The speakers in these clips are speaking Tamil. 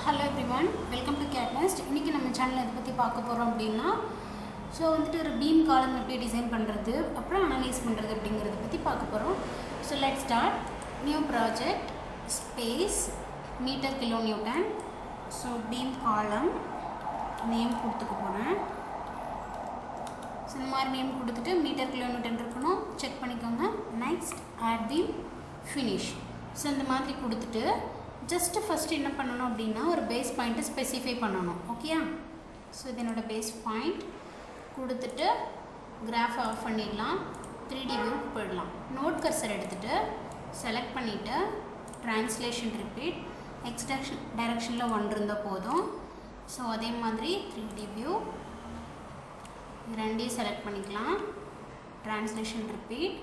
Hello everyone, welcome to CAD NEST. இன்னைக்கு நம்ம சேனல்ல இத பத்தி பார்க்க போறோம் அப்படினா ஒரு beam column எப்படி டிசைன் பண்றது அப்புறம் அனலைஸ் பண்றது அப்படிங்கறத பத்தி பார்க்க போறோம். So let's start. New project, space, meter kilonewton. So beam column name கொடுத்துக்க போறேன். So இந்த மாதிரி நேம் கொடுத்துட்டு மீட்டர் கிலோமீட்டர் இருக்கணும் செக் பண்ணிக்கோங்க. Next add beam finish. So இந்த மாதிரி கொடுத்துட்டு just first என்ன பண்ணனும் அப்படினா ஒரு பேஸ் பாயிண்ட் ஸ்பெசிஃபை பண்ணனும். ஓகேயா? சோ இதனோட பேஸ் பாயிண்ட் கொடுத்துட்டு கிராஃப் ஆஃப் பண்ணிடலாம். 3D வியூ போய்டலாம். நோட் கர்சர் எடுத்துட்டு செலக்ட் பண்ணிட்டு ட்ரான்ஸ்லேஷன் ரிப்பீட் x டைரக்ஷன்ல 1 இருந்தா போதும். சோ அதே மாதிரி 3D வியூ ரெண்டையும் செலக்ட் பண்ணிக்கலாம். ட்ரான்ஸ்லேஷன் ரிப்பீட்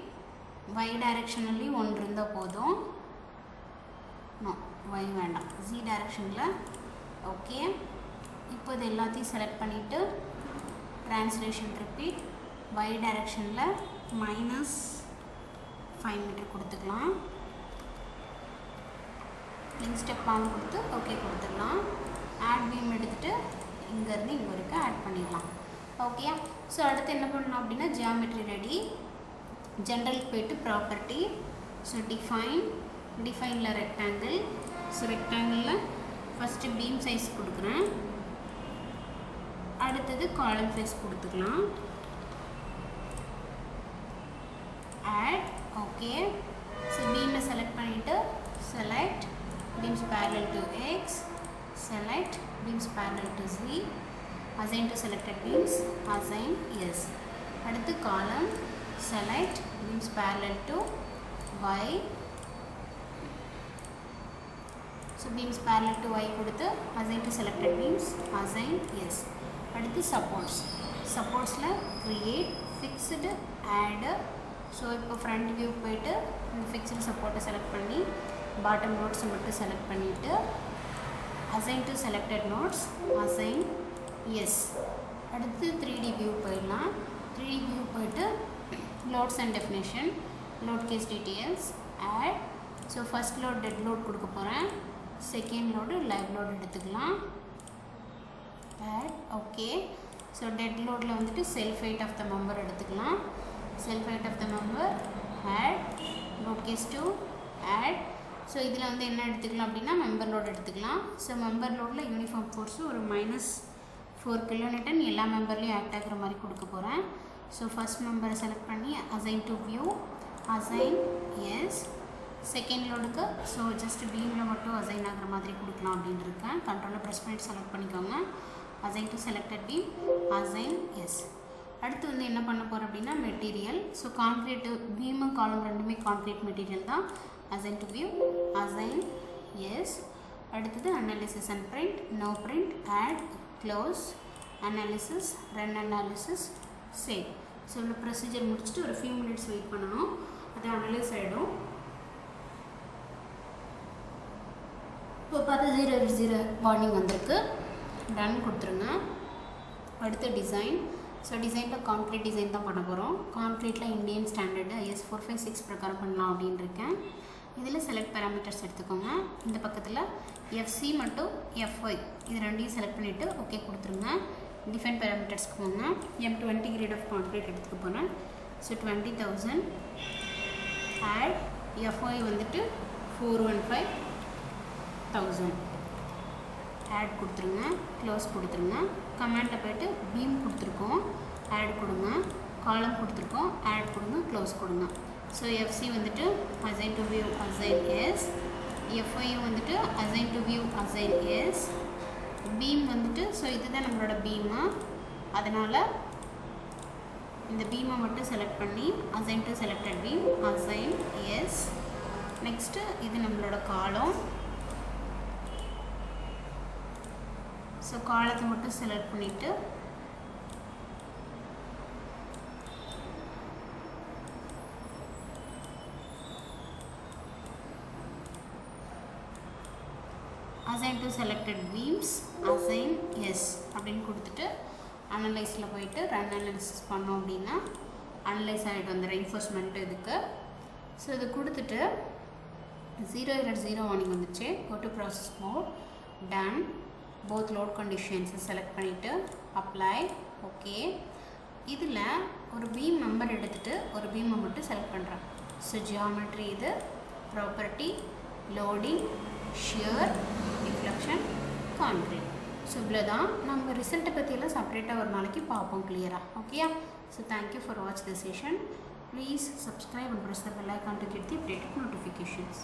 y டைரக்ஷனலி 1 இருந்தா போதும். No, y வேண்டாம். z டைரக்ஷன்ல ஓகே. இப்போ இது எல்லாத்தையும் செலக்ட் பண்ணிட்டு ட்ரான்ஸ்லேஷன் ரிப்பீட் y டைரக்ஷன்ல -5 மீட்டர் கொடுத்துக்கலாம். லிங்க் ஸ்டெப் ஆன் கொடுத்து ஓகே கொடுத்துடலாம். ஆட் பீம் எடுத்துட்டு இங்க இருந்து இங்க வரைக்கும் ஆட் பண்ணிடலாம். ஓகே. சோ அடுத்து என்ன பண்ணனும் அப்படினா ஜியோமெட்ரி ரெடி. ஜெனரல் போய்ட்டு property. So define la rectangle. So rectangle la first beam size கொடுக்கிறேன். அடுத்து column size கொடுத்துக்கலாம். add okay. So beam select பண்ணிட்டு select beams parallel to x, select beams parallel to z, assign to selected beams, assign yes. அடுத்து column select beams parallel to y. So beams parallel to y கொடுத்து assign to selected beams, assign yes. அடுத்து supportsல create, fixed, add. So இப்போ front view போய்ட்டு இந்த fixed support select பண்ணி bottom nodes மட்டும் select பண்ணிட்டு assign to selected nodes, assign yes. அடுத்து 3D view போயிடலாம். 3D view போய்ட்டு loads and definition, load case details, add. So first load dead load கொடுக்க போறேன். Second load live load எடுத்துக்கலாம். add okay. So dead load ல வந்துட்டு self height of the member எடுத்துக்கலாம். self height of the member add load case 2 add. So இதுல வந்து என்ன எடுத்துக்கலாம் அப்படினா member load எடுத்துக்கலாம். So member load ல uniform force ஒரு -4 kN எல்லா மெம்பர்லயும் ஆக்ட் ஆகுற மாதிரி கொடுக்க போறேன். So first member செலக்ட் பண்ணி assign to view, assign yes. Second லோடுக்கு ஸோ ஜஸ்ட் பீமில் மட்டும் அசைன் ஆகிற மாதிரி கொடுக்கலாம் அப்படின்னு இருக்கேன். கண்ட்ரோலில் ப்ரெஸ் பண்ணிட்டு செலக்ட் பண்ணிக்கோங்க. Assign to selected beam, assign as. அடுத்து வந்து என்ன பண்ண போகிறோம் அப்படின்னா material. So concrete beam column ரெண்டுமே கான்க்ரீட் மெட்டீரியல் தான். Assign to view, assign yes. அடுத்தது analysis and print, no print, add, close, analysis, run analysis, save. So இந்த ப்ரொசீஜர் முடிச்சுட்டு ஒரு ஃபியூ மினிட்ஸ் வெயிட் பண்ணணும். அது அனலைஸ் ஆகிடும். இப்போ பார்த்து 0 வார்னிங் வந்திருக்கு. டன் கொடுத்துருங்க. அடுத்து டிசைன். ஸோ டிசைனில் கான்க்ரீட் டிசைன் தான் பண்ண போகிறோம். கான்க்ரீட்டில் இந்தியன் ஸ்டாண்டர்டு IS 456 பிரகாரம் பண்ணலாம் அப்படின்னு இருக்கேன். இதில் செலக்ட் பேராமீட்டர்ஸ் எடுத்துக்கோங்க. இந்த பக்கத்தில் FC மற்றும் FY இது ரெண்டையும் செலக்ட் பண்ணிவிட்டு ஓகே கொடுத்துருங்க. டிஃபைன் பேராமீட்டர்ஸ்க்கு போங்க. M20 கிரேட் ஆஃப் கான்க்ரீட் எடுத்துக்க போகிறேன். So 20,000 add. FY வந்துட்டு 415,000 ஆட் கொடுத்துருங்க. க்ளோஸ் கொடுத்துருங்க. கமாண்டில் போய்ட்டு பீம் கொடுத்துருக்கோம், ஆட் கொடுங்க. காலம் கொடுத்துருக்கோம், ஆட் கொடுங்க, க்ளோஸ் கொடுங்க. ஸோ FC வந்துட்டு assign to view, assign as. FY வந்துட்டு assign to view, assign as. Beam வந்துட்டு ஸோ இதுதான் நம்மளோட பீமு. அதனால் இந்த பீமை மட்டும் செலக்ட் பண்ணி assign to selected beam, assign as. Next இது நம்மளோட காலம். ஸோ காலத்தை மட்டும் செலக்ட் பண்ணிவிட்டு assign to selected beams, assign yes அப்படின்னு கொடுத்துட்டு அனலைஸில் போயிட்டு ரன் அனாலிசிஸ் பண்ணோம் அப்படின்னா அனலைஸ் ஆகிட்டு அந்த ரெயின்ஃபோர்ஸ்மெண்ட் இதுக்கு. ஸோ இது கொடுத்துட்டு 0 error 0 warning வந்துச்சு. Go to process mode, done. Both load conditions select பண்ணிட்டு apply. Okay. இதில் ஒரு beam member எடுத்துட்டு ஒரு beam மட்டும் select பண்ணுறேன். So geometry இது property loading shear deflection concrete. So இவ்வளோதான். நம்ம ரிசல்ட்டை பற்றியெல்லாம் செப்பரேட்டாக ஒரு நாளைக்கு பார்ப்போம் கிளியராக. ஓகேயா? So thank you for watching this session. Please subscribe and press the bell icon to get the updated notifications.